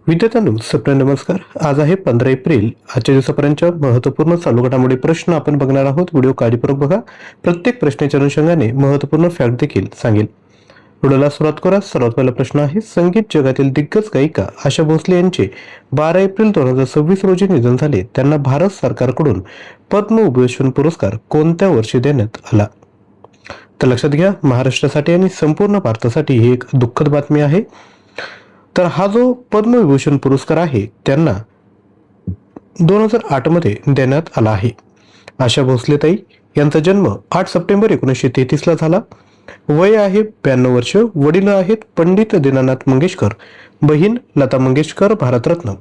विद्यार्थ्यांनो सप्रेम नमस्कार। आज आहे 15 एप्रिल। आजच्या दिवसापर्यंतच्या महत्त्वपूर्ण चालू घडामोडी प्रश्न आपण बघणार आहोत। व्हिडिओ काळजीपूर्वक बघा। प्रत्येक प्रश्नाच्या अनुषंगाने महत्त्वपूर्ण फॅक्ट देखील सांगेल। व्हिडिओला सुरुवात करा। सर्वात पहिला प्रश्न आहे, संगीत जगातील दिग्गज गायिका आशा भोसले यांचे 12 एप्रिल 2026 रोजी निधन झाले। त्यांना भारत सरकारकडून पद्मविभूषण पुरस्कार कोणत्या वर्षी देण्यात आला? तर लक्षात घ्या, महाराष्ट्रासाठी आणि संपूर्ण भारतासाठी ही एक दुःखद बातमी आहे। तर हा जो पद्मविभूषण पुरस्कार आहे त्यांना 2008 मध्ये देण्यात आला आहे। आशा भोसले ताई यांचा जन्म 8 सप्टेंबर 1933 ला झाला। वय आहे 92 वर्ष। वडील आहेत पंडित दीनानाथ मंगेशकर, बहीण लता मंगेशकर भारतरत्न,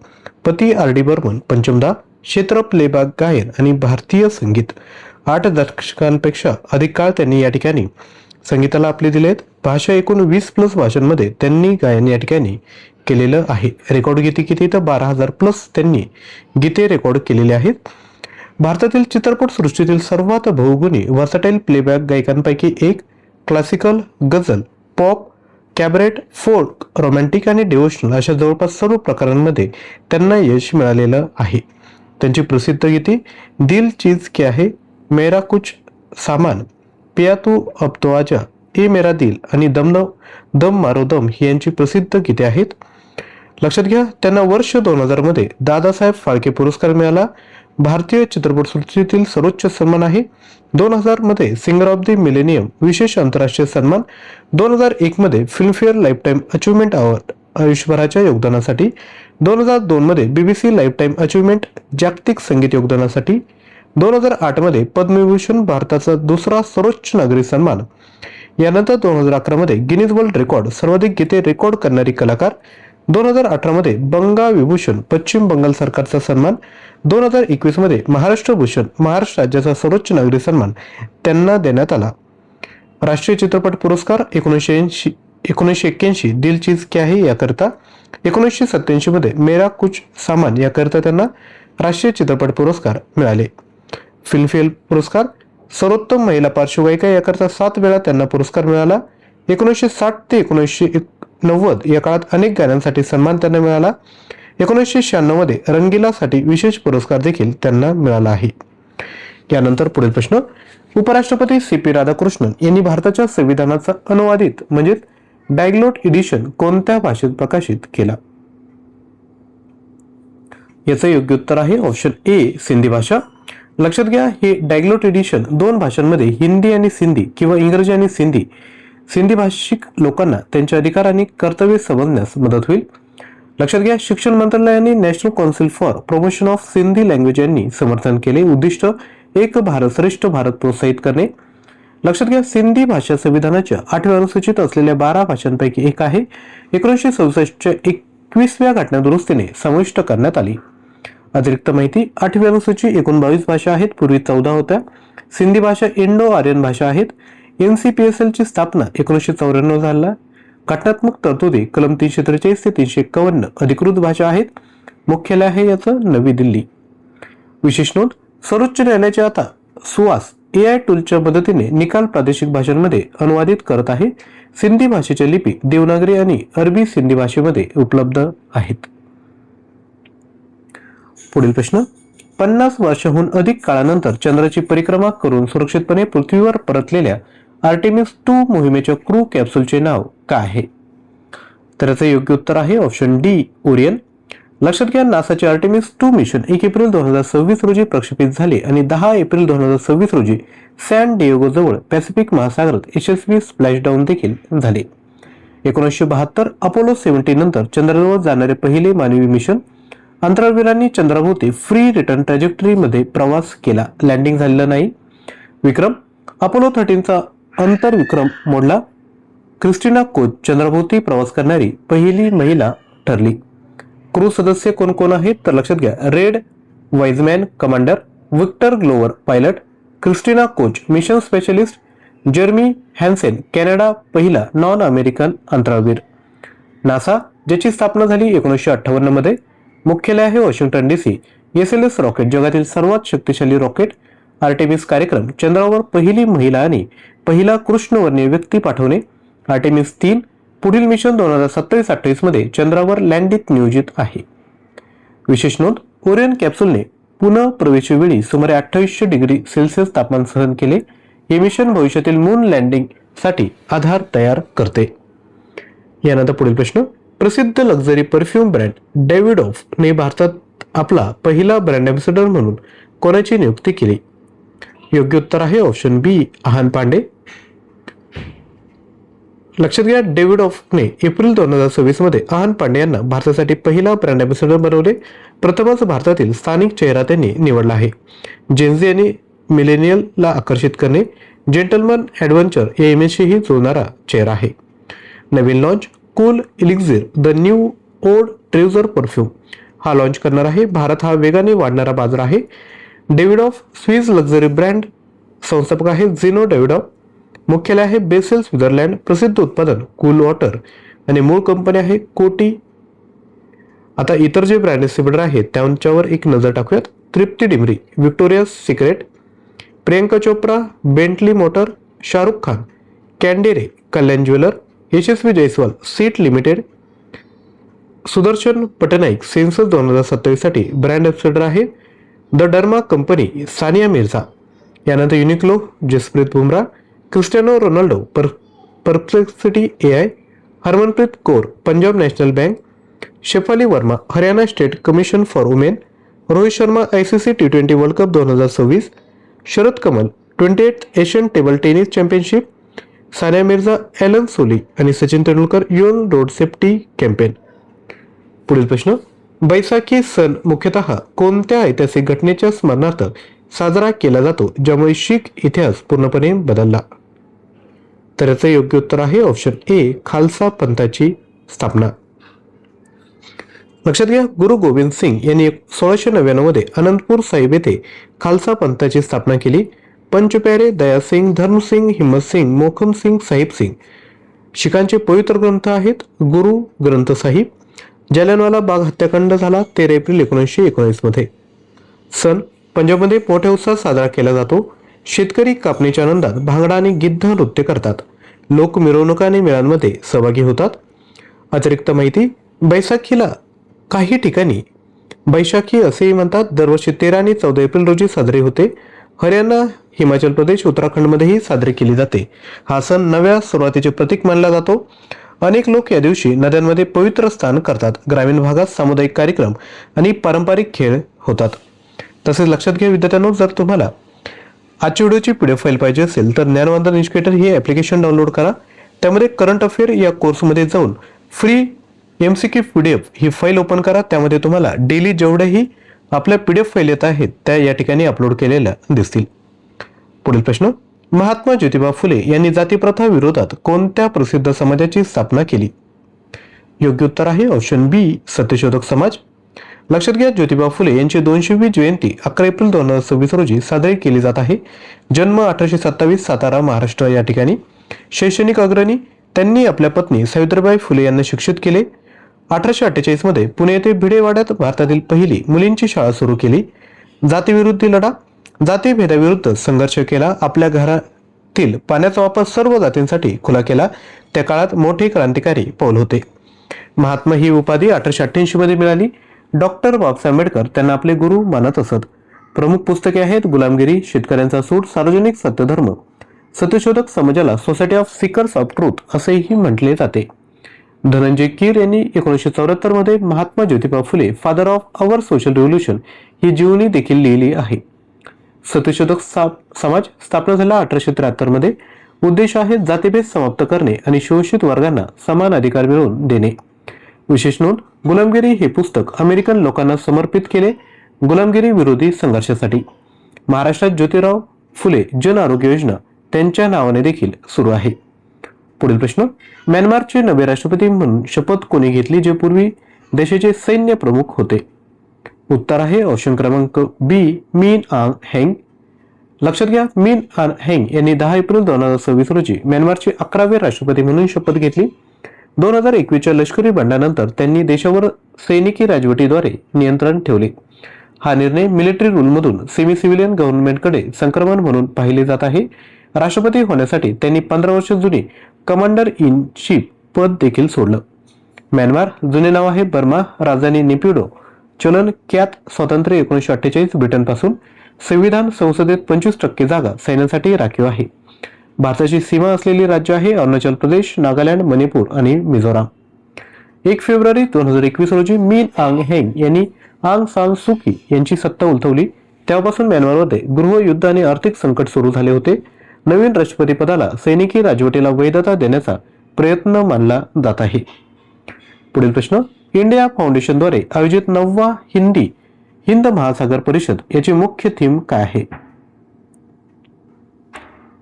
पती RD बर्मन पंचमदा, क्षेत्र प्लेबॅक गायन आणि भारतीय संगीत। 8 दशकांपेक्षा अधिक काळ त्यांनी या ठिकाणी संगीताला आपले दिलेत। भाषा एकूण 20+ भाषांमध्ये त्यांनी गायन या ठिकाणी केलेलं आहे। रेकॉर्ड गीते किती? तर 12,000+ त्यांनी गीते रेकॉर्ड केलेली आहेत। भारतातील चित्रपट सृष्टीतील सर्वात बहुगुणी वर्सटाईल प्लेबॅक गायकांपैकी एक। क्लासिकल, गझल, पॉप, कॅबरेट, फोक, रोमॅन्टिक आणि डिव्होशनल अशा जवळपास सर्व प्रकारांमध्ये त्यांना यश मिळालेलं आहे। त्यांची प्रसिद्ध गीते दिल चीज क्या है, मेरा कुछ सामान, पिया तू अब तो आजा, ए मेरा दिल आणि दम मारो दम ही यांची प्रसिद्ध गीते आहेत। लक्षात घ्या, त्यांना वर्ष 2000 मध्ये दादासाहेब फाळके पुरस्कार मिळाला। भारतीय चित्रपट सृष्टीतील सर्वोच्च सन्मान आहे। 2000 मध्ये सिंगर ऑफ द मिलेनियम विशेष आंतरराष्ट्रीय सन्मान। 2001 मध्ये फिल्मफेअर लाईफटाईम अचीवमेंट अवॉर्ड आयुष्यभराच्या योगदानासाठी। 2002 मध्ये BBC लाईफटाईम अचीवमेंट जागतिक संगीत योगदानासाठी। 2008 मध्ये पद्मविभूषण भारताचा दुसरा सर्वोच्च नागरी सन्मान। यानंतर 2011 मध्ये गिनीज वर्ल्ड रेकॉर्ड सर्वाधिक गीते रेकॉर्ड करणारी कलाकार। 2018 मध्ये बंगा विभूषण पश्चिम बंगाल सरकारचा सन्मान। 2021 मध्ये महाराष्ट्र भूषण महाराष्ट्र राज्याचा सर्वोच्च नागरी सन्मान त्यांना देण्यात आला। राष्ट्रीय चित्रपट पुरस्कार 1981 दिल चीज क्या है याकरता। 1987 मध्ये मेरा कुछ सामान याकरता त्यांना राष्ट्रीय चित्रपट पुरस्कार मिळाले। फिल्मफेअर पुरस्कार सर्वोत्तम महिला पार्श्वगायिका याकरता 7 वेळा त्यांना पुरस्कार मिळाला। 1960 ते 1990 या काळात अनेक गाण्यांसाठी सन्मान त्यांना मिळाला। 1996 मध्ये रंगीलासाठी विशेष पुरस्कार देखील त्यांना मिळाला आहे। यानंतर पुढील प्रश्न, उपराष्ट्रपती CP राधाकृष्णन यांनी भारताच्या संविधानाचा अनुवादित म्हणजे डायग्लोट एडिशन कोणत्या भाषेत प्रकाशित केला? याचं योग्य उत्तर आहे ऑप्शन A सिंधी भाषा। लक्षात घ्या, हे डायग्लोट एडिशन 2 भाषांमध्ये हिंदी आणि सिंधी किंवा इंग्रजी आणि सिंधी भाषिक लोकांना त्यांचे अधिकार आणि कर्तव्य समजण्यास मदत होईल। लक्षात घ्या, शिक्षण मंत्रालयाने national council for promotion of Sindhi language यांनी समर्थन केले। उद्दिष्ट एक भारत श्रेष्ठ भारत प्रोत्साहित करणे। लक्षात घ्या, सिंधी भाषा संविधानाच्या 8व्या अनुसूचीत असलेल्या 12 भाषांपैकी एक आहे। 1967च्या 21व्या घटना दुरुस्तीने समाविष्ट करण्यात आली। अतिरिक्त माहिती, 8वी अनुसूची एकूण 22 भाषा आहेत, पूर्वी 14 होत्या। सिंधी भाषा इंडो आर्यन भाषा आहेत। NCPSL ची स्थापना 1994 झाला। घटनात्मक तरतुदी कलम 343 ते 351 अधिकृत भाषा आहेत। मुख्यालय आहे याचं नवी दिल्ली। विशेष नोंद, सर्वोच्च न्यायालयाचे आता सुवास AI टूलच्या मदतीने निकाल प्रादेशिक भाषांमध्ये अनुवादित करत आहे। सिंधी भाषेच्या लिपी देवनागरी आणि अरबी सिंधी भाषेमध्ये उपलब्ध आहेत। पुढील प्रश्न, 50 वर्षांहून अधिक काळानंतर चंद्राची परिक्रमा करून सुरक्षितपणे पृथ्वीवर परतलेल्या आर्टेमिस 2 मोहिमेच्या क्रू कॅप्सूलचे नाव काय आहे? तर याचे योग्य उत्तर आहे ऑप्शन D ओरियन। लक्षात घ्या, नासाचे आर्टेमिस 2 मिशन 1 एप्रिल 2026 रोजी प्रक्षेपित झाले आणि 10 एप्रिल 2026 रोजी सॅन डिएगो जवळ पॅसिफिक महासागरात यशस्वी स्प्लॅशडाऊन देखील झाले। 1972 अपोलो 17 नंतर चंद्रावर जाणारे पहिले मानवी मिशन। अंतराळवीरांनी चंद्राभोवती फ्री रिटर्न ट्रॅजेक्टरी मध्ये प्रवास केला, लँडिंग झालेलं नाही। विक्रम, अपोलो 13चा अंतर विक्रम मोडला। क्रिस्टिना कोच चंद्राभोवती प्रवास करणारी पहिली महिला ठरली। क्रू सदस्य कोण कोण आहेत? तर लक्षात घ्या, Reid Wiseman commander, Victor Glover pilot, Christina Koch mission specialist, Jeremy Hansen Canada पहिला नॉन अमेरिकन अंतराळवीर। नासा, ज्याची स्थापना झाली 1958 मध्ये, मुख्यालय आहे वॉशिंग्टन DC। SLS रॉकेट जगातील सर्वात शक्तिशाली रॉकेट। आर्टेमिस कार्यक्रम, चंद्रावर पहिली महिला आणि पहिला कृष्णवर्णीय व्यक्ती पाठवणे। आर्टेमिस 3 पुढील मिशन 2027-28 मध्ये चंद्रावर लँडिंग नियोजित आहे. विशेष नोंद, ओरियन कॅप्सूलने पुन्हा प्रवेशावेळी सुमारे 2800 डिग्री सेल्सिअस तापमान सहन केले. हे मिशन भविष्यातील मून लँडिंग साठी आधार तयार करते. यानंतर पुढील प्रश्न, प्रसिद्ध लक्झरी परफ्यूम ब्रँड डेव्हिडॉफ ने भारतात आपला पहिला ब्रँड अँबॅसेडर म्हणून कोणाची नियुक्ती केली? योग्य उत्तर आहे ऑप्शन बी, आहान पांडे. लक्षात घ्या, डेव्हिडॉफने एप्रिल 2026 मध्ये आहान पांडे यांना भारतासाठी पहिला ब्रँड अँबॅसेडर बनवले. प्रथमच भारतातील स्थानिक चेहरा त्यांनी निवडला आहे. जेन्झी आणि मिलेनियलला आकर्षित करणे, जेंटलमन ॲडव्हेंचर या इमेजशी जोडणारा चेहरा आहे. नवीन launch, cool elixir the new old treasure perfume हा लॉन्च करणार आहे. भारत हा वेगाने वाढणारा बाजार आहे. डेव्हिडॉफ स्विस लक्झरी ब्रँड संस्थापक आहे झिनो डेव्हिडॉफ. मुख्यालय आहे बेसेल, स्वित्झर्लंड. प्रसिद्ध उत्पादन कूल वॉटर आणि मूळ कंपनी आहे कोटी. आता इतर जे ब्रँड अँबॅसेडर आहेत त्यांच्यावर एक नजर टाकूयात. Tripti Dimri, Victoria Secret. Priyanka Chopra, Bentley Motor. Shahrukh Khan, Candere, Kalyan jeweller. Yashasvi Jaiswal, seat limited. Sudarshan Patnaik census 2027 साठी ब्रँड अँबॅसेडर आहे. The Derma company, Sania Mirza. यानंतर Uniqlo, Jasprit Bumrah. Cristiano Ronaldo, Perplexity AI. Harmanpreet Kaur, Punjab National Bank. Shefali Verma, Haryana State Commission for Women. Rohit Sharma, ICC T20 World Cup 2026. Sharath Kamal, 28th Asian Table Tennis Championship. Sania Mirza, Allen Solly आणि Sachin Tendulkar UN road safety campaign. पुढील प्रश्न, बैसाखी सण मुख्यतः कोणत्या ऐतिहासिक घटनेच्या स्मरणार्थ साजरा केला जातो ज्यामुळे शीख इतिहास पूर्णपणे बदलला? तर याचे योग्य उत्तर आहे ऑप्शन ए, खालसा पंथाची स्थापना. लक्षात घ्या, गुरु गोविंद सिंग यांनी 1699 मध्ये अनंतपूर साहिब येथे खालसा पंथाची स्थापना केली. पंचप्यारे, दयासिंग, धर्मसिंग, हिम्मतसिंग, मोखमसिंग, साहिबसिंग शीखांचे पवित्र ग्रंथ आहेत. गुरु ग्रंथ साहिब. जालियनवाला बाग हत्याकांड झाला 13 एप्रिल 1919 मध्ये. सण पंजाबमध्ये मोठ्या उत्साहात साजरा केला जातो. शेतकरी कापणीच्या आनंदात भांगडा आणि गिद्ध नृत्य करतात. लोक मिरवणुका आणि मेळांमध्ये सहभागी होतात. अतिरिक्त माहिती, बैसाखीला काही ठिकाणी बैशाखी असेही म्हणतात. दरवर्षी 13 आणि 14 एप्रिल रोजी साजरे होते. हरियाणा, हिमाचल प्रदेश, उत्तराखंडमध्येही साजरी केली जाते. हा सण नव्या सुरुवातीचे प्रतीक मानला जातो. अनेक लोक या दिवशी नद्यांमध्ये पवित्र स्नान करतात. ग्रामीण भागात सामुदायिक कार्यक्रम आणि पारंपरिक खेळ होतात. तसेच लक्षात घ्या विद्यार्थ्यांनो, जर तुम्हाला आजच्या व्हिडिओची PDF फाईल पाहिजे असेल तर ज्ञानवंदन इन्स्टिट्यूटर हे ॲप्लिकेशन डाउनलोड करा. त्यामध्ये करंट अफेअर या कोर्समध्ये जाऊन फ्री MCQ PDF ही फाईल ओपन करा. त्यामध्ये तुम्हाला डेली जेवढ्याही आपल्या PDF फाईल येत आहेत त्या या ठिकाणी अपलोड केलेल्या दिसतील. पुढील प्रश्न, महात्मा ज्योतिबा फुले यांनी जातीप्रथा विरोधात कोणत्या प्रसिद्ध समाजाची स्थापना केली? योग्य उत्तर आहे ऑप्शन बी, सत्यशोधक समाज. लक्षात घ्या, ज्योतिबा फुले यांची 200वी जयंती 11 एप्रिल 2026 रोजी साजरी केली जात आहे. जन्म 1827, सातारा, महाराष्ट्र या ठिकाणी. शैक्षणिक अग्रणी, त्यांनी आपल्या पत्नी सावित्रीबाई फुले यांना शिक्षित केले. 1848 मध्ये पुणे येथे भिडेवाड्यात भारतातील पहिली मुलींची शाळा सुरू केली. जातीविरुद्ध लढा, जातीभेदाविरुद्ध संघर्ष केला. आपल्या घरातील पाण्याचा वापर सर्व जातींसाठी खुला केला. त्या काळात मोठे क्रांतिकारी पाऊल होते. महात्मा ही उपाधी 1888 मध्ये मिळाली. डॉक्टर बाबासाहेब आंबेडकर त्यांना आपले गुरु मानत असत. प्रमुख पुस्तके आहेत गुलामगिरी, शेतकऱ्यांचा सूट, सार्वजनिक सत्यधर्म. सत्यशोधक समाजाला Society of Seekers of Truth असेही म्हटले जाते. धनंजय कीर यांनी 1974 मध्ये Mahatma Jyotiba Phule Father of Our Social Revolution ही जीवनी देखील लिहिली आहे. सत्यशोधक समाज स्थापना झाला 1873 मध्ये. उद्देश आहे जातीभेद समाप्त करणे आणि शोषित वर्गांना समान अधिकार मिळवून देणे. विशेष नोंद, गुलामगिरी हे पुस्तक अमेरिकन लोकांना समर्पित केले गुलामगिरी विरोधी संघर्षासाठी. महाराष्ट्रात ज्योतिराव फुले जन आरोग्य योजना त्यांच्या नावाने देखील सुरू आहे. पुढील प्रश्न, म्यानमारचे नवे राष्ट्रपती म्हणून शपथ कोणी घेतली जे पूर्वी देशाचे सैन्य प्रमुख होते? उत्तर आहे ऑप्शन क्रमांक बी, मिन आंग हँग. लक्षात घ्या, मिन आंग हँग यांनी 10 एप्रिल 2026 रोजी म्यानमारचे 11वे राष्ट्रपती म्हणून शपथ घेतली. 2021च्या लष्करी बंडानंतर त्यांनी देशावर सैनिकी राजवटीद्वारे नियंत्रण ठेवले. हा निर्णय मिलिटरी रूलमधून सेमी सिव्हिलियन गव्हर्नमेंटकडे संक्रमण म्हणून पाहिले जात आहे. राष्ट्रपती होण्यासाठी त्यांनी 15 वर्ष जुनी कमांडर इन चीफ पद देखील सोडलं. म्यानमार, जुने नाव आहे बर्मा, राजधानी नेपिडो, चलन क्यात, स्वातंत्र्य 1948, ब्रिटनपासून. संविधान, संसदेत 25% जागा सैन्यासाठी राखीव आहे. भारताची सीमा असलेली राज्य आहे अरुणाचल प्रदेश, नागालँड, मणिपूर आणि मिझोराम. 1 फेब्रुवारी 2021 रोजी मिन आंग हेंग यांनी आंग सान सू की यांची सत्ता उलथवली. तेव्हापासून म्यानमारमध्ये गृह, युद्ध आणि आर्थिक संकट सुरू झाले होते. नवीन राष्ट्रपती पदाला सैनिकी राजवटीला वैधता देण्याचा प्रयत्न मानला जात आहे. पुढील प्रश्न, इंडिया फाउंडेशनद्वारे आयोजित 9वा हिंद महासागर परिषद याची मुख्य थीम काय आहे?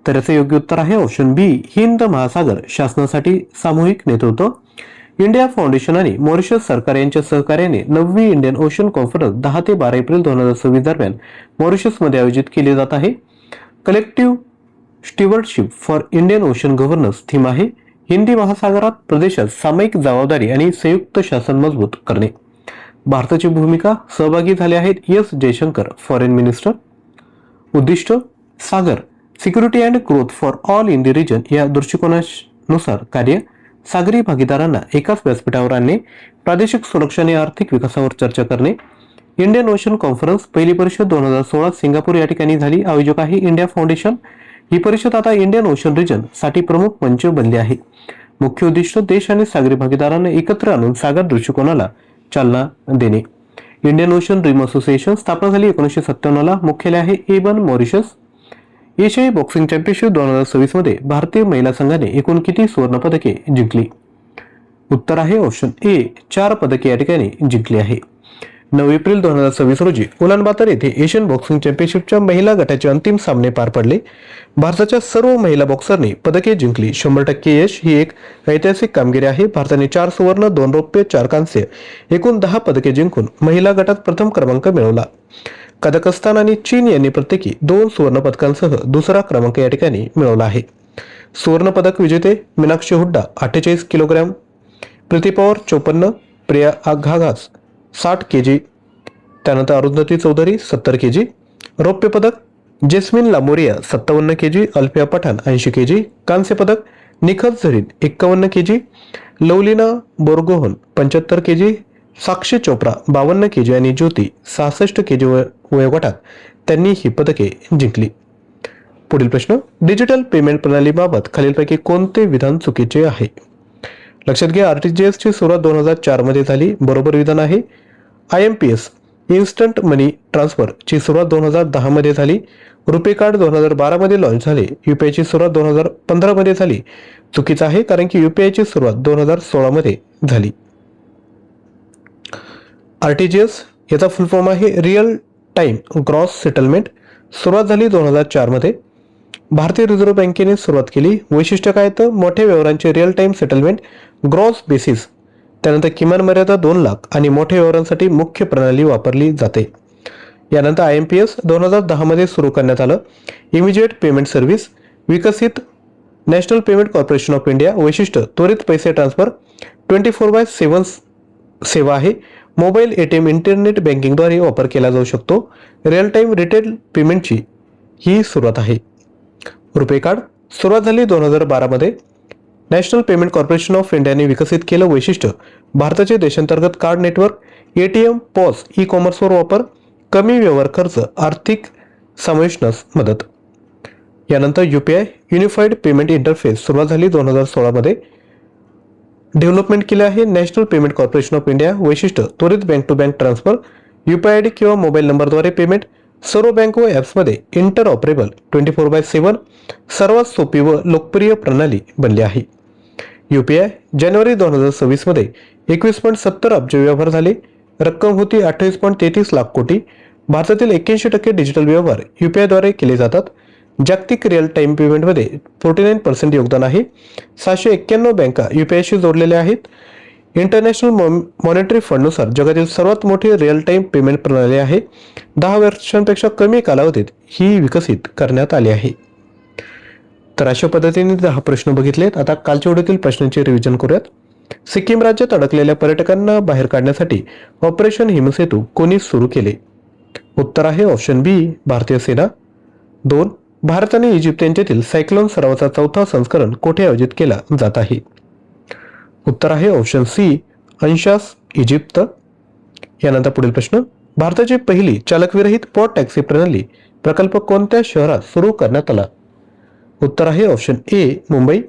तर याचे योग्य उत्तर आहे ऑप्शन बी, हिंद महासागर शासनासाठी सामूहिक नेतृत्व. इंडिया फाउंडेशन आणि मॉरिशस सरकार यांच्या सहकार्याने 9वी इंडियन ओशन कॉन्फरन्स 10 ते 12 एप्रिल 2026 दरम्यान मॉरिशसमध्ये आयोजित केली जात आहे. Collective stewardship for Indian ocean governance theme आहे हिंदी महासागरात प्रदेशात सामायिक जबाबदारी आणि संयुक्त शासन मजबूत करणे. भारताची भूमिका सहभागी झाले आहेत एस जयशंकर, फॉरेन मिनिस्टर. उद्दिष्ट, Sagar security and growth for all in the region या दृष्टिकोनानुसार कार्य. सागरी भागीदारांना एकाच व्यासपीठावर आणणे, प्रादेशिक सुरक्षा आणि आर्थिक विकासावर चर्चा करणे. इंडियन ओशन कॉन्फरन्स पहिली परिषद 2016 सिंगापूर या ठिकाणी झाली. आयोजक आहे इंडिया फाउंडेशन. ही परिषद आता इंडियन ओशन रिजन साठी प्रमुख मंच बनली आहे. मुख्य उद्दिष्ट, देश आणि सागरी भागीदारांना एकत्र आणून सागर दृष्टिकोनाला चालना देणे. इंडियन ओशन रिम असोसिएशन स्थापना झाली 1997 ला. मुख्यालय आहे एबन, मॉरिशस. एशियाई बॉक्सिंग चॅम्पियनशिप 2026 मध्ये भारतीय महिला संघाने एकूण किती सुवर्ण पदके जिंकली? उत्तर आहे ऑप्शन ए, 4 पदके या ठिकाणी जिंकली आहे. 9 एप्रिल 2026 रोजी उलानबातर येथे एशियन बॉक्सिंग चॅम्पियनशिपच्या महिला गटाचे अंतिम सामने पार पडले. भारताच्या सर्व महिला बॉक्सरने पदके जिंकली. 100% यश ही एक ऐतिहासिक कामगिरी आहे. भारताने 4 सुवर्ण, 2 रौप्य, 4 कांस्य, एकूण 10 पदके जिंकून महिला गटात प्रथम क्रमांक मिळवला. कझाकस्तान आणि चीन यांनी प्रत्येकी 2 सुवर्ण पदकांसह दुसरा क्रमांक या ठिकाणी मिळवला आहे. सुवर्ण पदक विजेते मीनाक्षी हुड्डा 48 किलोग्रॅम, प्रीती पवार 54, प्रिया घाघास 60 केजी, त्यानंतर अरुंधती चौधरी 70 केजी. रौप्य पदक जेस्मिन लामोरिया 57 केजी, अल्फिया पठाण 80 केजी. कांस्य पदक Nikhat Zareen 51 KG, Lovlina Borgohain 75 KG, Sakshi Chopra 52 KG आणि ज्योती 66 केजी वयोगटात त्यांनी ही पदके जिंकली. पुढील प्रश्न, डिजिटल पेमेंट प्रणालीबाबत खालीलपैकी कोणते विधान चुकीचे आहे? लक्षात घ्या, आरटीजीएस ची सुरुवात 2004 मध्ये झाली. बरोबर विधान आहे. IMPS इन्स्टंट मनी ट्रान्सफर ची सुरुवात 2010 मध्ये झाली. रुपे कार्ड 2012 मध्ये लॉन्च झाले. UPI ची सुरुवात 2015 मध्ये झाली. चुकीचं आहे, कारण की UPI ची सुरुवात 2016 मध्ये झाली. आरटीजीएस याचा फुल फॉर्म आहे रिअल टाइम ग्रॉस सेटलमेंट. सुरुवात झाली 2004 मध्ये. भारतीय रिझर्व्ह बँकेने सुरुवात केली. वैशिष्ट्य काय, तर मोठ्या व्यवहारांचे real time settlement gross basis, त्यानंतर किमान मर्यादा 2 लाख आणि मोठ्या व्यवहारांसाठी मुख्य प्रणाली वापरली जाते. यानंतर IMPS 2010 मध्ये सुरू करण्यात आलं. Immediate payment service. विकसित National Payment Corporation of India. वैशिष्ट्य त्वरित पैसे ट्रान्सफर 24/7 सेवा आहे. मोबाईल ATM इंटरनेट बँकिंगद्वारे वापर केला जाऊ शकतो. रिअल टाइम रिटेल पेमेंटची ही सुरुवात आहे. रुपे कार्ड सुरुवात झाली 2012 मध्ये. नॅशनल पेमेंट कॉर्पोरेशन ऑफ इंडियाने विकसित केलं. वैशिष्ट्य भारताचे देशांतर्गत कार्ड नेटवर्क, ATM, POS, ई-कॉमर्सवर वापर, कमी व्यवहार खर्च, आर्थिक समावेशनास मदत. यानंतर UPI युनिफाईड पेमेंट इंटरफेस सुरुवात झाली 2016 मध्ये. डेव्हलपमेंट केले आहे National Payment Corporation of India. वैशिष्ट्य त्वरित bank to bank transfer, UPI ID किंवा मोबाईल नंबरद्वारे पेमेंट, सर्व बँक व ॲप्समध्ये इंटर ऑपरेबल 24/7, सर्वात सोपी व लोकप्रिय प्रणाली बनली आहे. UPI जानेवारी 2026 मध्ये 21.70 अब्ज व्यवहार झाले. रक्कम होती 28.33 लाख कोटी. भारतातील 81% डिजिटल व्यवहार UPI द्वारे केले जातात. जागतिक रिअल टाइम पेमेंटमध्ये 49% योगदान आहे. 791 बँका UPI शी जोडलेल्या आहेत. इंटरनॅशनल मॉनिटरी फंडनुसार जगातील सर्वात मोठी रिअल टाइम पेमेंट प्रणाली आहे. 10 वर्षांपेक्षा कमी कालावधीत ही विकसित करण्यात आली आहे. तर अशा पद्धतीने 10 प्रश्न बघितलेत. आता कालच्या व्हिडिओतील प्रश्नांचे रिव्हिजन करूयात. सिक्कीम राज्यात अडकलेल्या पर्यटकांना बाहेर काढण्यासाठी ऑपरेशन हिमसेतू कोणी सुरू केले? उत्तर आहे ऑप्शन बी, भारतीय सेना. 2. भारत आणि इजिप्त यांच्यातील सायक्लोन सरावाचा 4था संस्करण कोठे आयोजित केला जात आहे? उत्तर आहे ऑप्शन सी अंशास इजिप्त. यानंतर पुढील प्रश्न, भारताची पहिली चालकविरहित पॉट टॅक्सी प्रणाली प्रकल्प कोणत्या शहरात सुरू करण्यात आला? उत्तर आहे ऑप्शन ए मुंबई.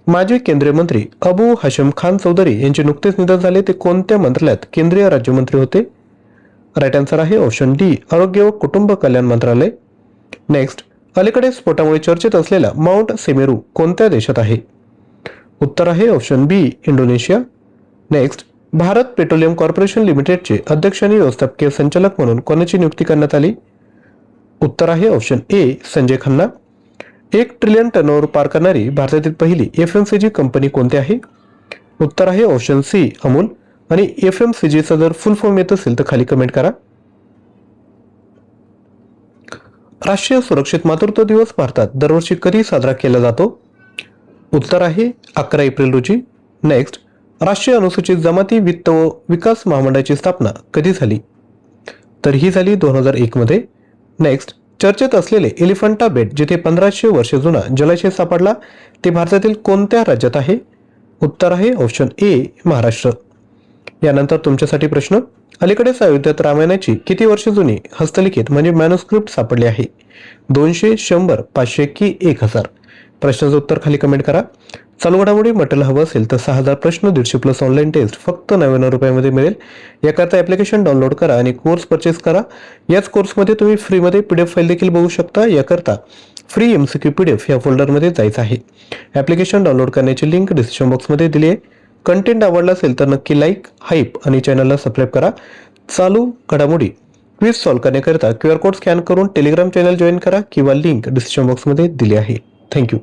माजी केंद्रीय मंत्री अबू हशम खान चौधरी यांचे नुकतेच निधन झाले, ते कोणत्या मंत्रालयात केंद्रीय राज्यमंत्री होते? राईट आन्सर आहे ऑप्शन डी आरोग्य व कुटुंब कल्याण मंत्रालय. नेक्स्ट, अलीकडे स्फोटामुळे चर्चेत असलेला माउंट सेमेरू कोणत्या देशात आहे? उत्तर आहे option B Indonesia. Next, Bharat Petroleum Corporation लिमिटेडचे अध्यक्ष आणि व्यवस्थापकीय संचालक म्हणून कोणाची नियुक्ती करण्यात आली? उत्तर आहे option A Sanjay Khanna. 1 trillion turnover पार करणारी भारतातील पहिली FMCG कंपनी कोणती आहे? उत्तर आहे ऑप्शन सी अमूल. आणि FMCG चा जर फुल फॉर्म येत असेल तर खाली कमेंट करा. राष्ट्रीय सुरक्षित मातृत्व दिवस भारतात दरवर्षी कधी साजरा केला जातो? उत्तर आहे 11 एप्रिल रोजी. नेक्स्ट, राष्ट्रीय अनुसूचित जमाती वित्त व विकास महामंडळाची स्थापना कधी झाली? तर ही झाली 2001 मध्ये. नेक्स्ट, चर्चेत असलेले एलिफंटा बेट जिथे 1500 वर्ष जुना जलाशय सापडला ते भारतातील कोणत्या राज्यात आहे? उत्तर आहे ऑप्शन ए महाराष्ट्र. यानंतर तुमच्यासाठी प्रश्न, अलीकडेच अयोध्येत रामायणाची किती वर्ष जुनी हस्तलिखित म्हणजे मॅन्युस्क्रिप्ट सापडली आहे? 200, 100, 500 की 1000? प्रश्नाचं उत्तर खाली कमेंट करा. चालू घडामोडी मटेरियल हवं असेल तर 6000 प्रश्न 150+ ऑनलाईन टेस्ट फक्त 99 रुपयामध्ये मिळेल. याकरता ॲप्लिकेशन डाउनलोड करा आणि कोर्स परचेस करा. याच कोर्समध्ये तुम्ही फ्रीमध्ये PDF फाईल देखील बघू शकता. याकरता फ्री MCQ PDF या फोल्डरमध्ये जायचं आहे. ॲप्लिकेशन डाउनलोड करण्याची लिंक डिस्क्रिप्शन बॉक्समध्ये दिली आहे. कंटेंट आवडला असेल तर नक्की लाईक, हाईप आणि चॅनलला सबस्क्राईब करा. चालू घडामोडी क्विज सॉल्व्ह करण्याकरिता QR कोड स्कॅन करून टेलिग्राम चॅनल जॉईन करा किंवा लिंक डिस्क्रिप्शन बॉक्समध्ये दिली आहे. थँक्यू.